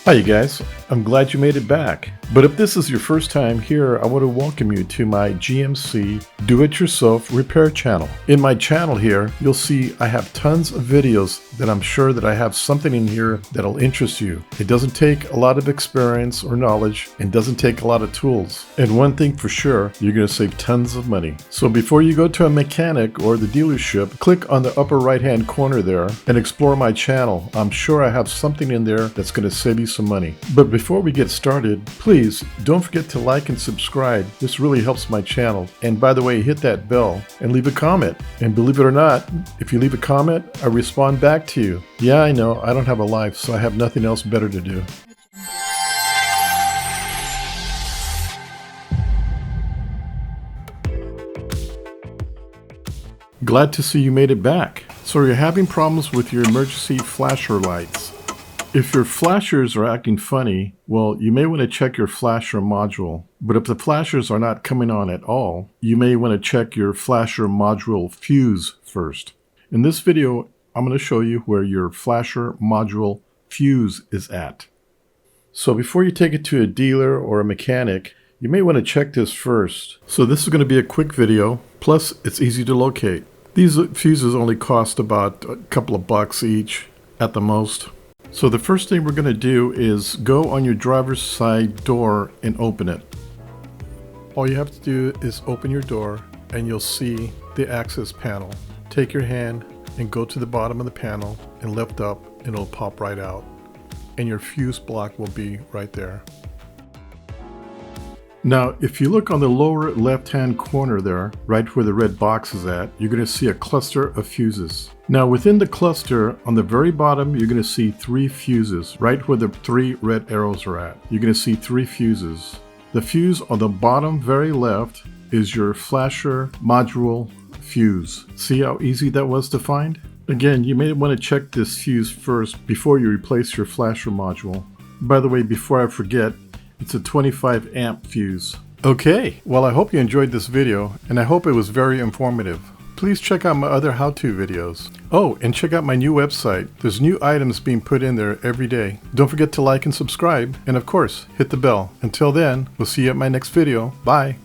Hi you guys, I'm glad you made it back. But if this is your first time here, I want to welcome you to my GMC Do-It-Yourself Repair channel. In my channel here, you'll see I have tons of videos that I'm sure that I have something in here that'll interest you. It doesn't take a lot of experience or knowledge and doesn't take a lot of tools. And one thing for sure, you're going to save tons of money. So before you go to a mechanic or the dealership, click on the upper right hand corner there and explore my channel. I'm sure I have something in there that's going to save you some money. But before we get started, please don't forget to like and subscribe. This really helps my channel. And by the way, hit that bell and leave a comment. And believe it or not, if you leave a comment, I respond back to you. Yeah, I know, I don't have a life, so I have nothing else better to do. Glad to see you made it back. So you're having problems with your emergency flasher lights. If your flashers are acting funny, well, you may want to check your flasher module. But if the flashers are not coming on at all, you may want to check your flasher module fuse first. In this video, I'm going to show you where your flasher module fuse is at. So before you take it to a dealer or a mechanic, you may want to check this first. So this is going to be a quick video, plus it's easy to locate. These fuses only cost about a couple of bucks each at the most. So the first thing we're going to do is go on your driver's side door and open it. All you have to do is open your door and you'll see the access panel. Take your hand and go to the bottom of the panel and lift up and it'll pop right out. And your fuse block will be right there. Now, if you look on the lower left-hand corner there, right where the red box is at, you're going to see a cluster of fuses. Now, within the cluster, on the very bottom, you're going to see 3 fuses, right where the 3 red arrows are at. You're going to see 3 fuses. The fuse on the bottom very left is your flasher module fuse. See how easy that was to find? Again, you may want to check this fuse first before you replace your flasher module. By the way, before I forget, it's a 25 amp fuse. Okay, well I hope you enjoyed this video and I hope it was very informative. Please check out my other how-to videos. Oh, and check out my new website. There's new items being put in there every day. Don't forget to like and subscribe, and of course, hit the bell. Until then, we'll see you at my next video. Bye!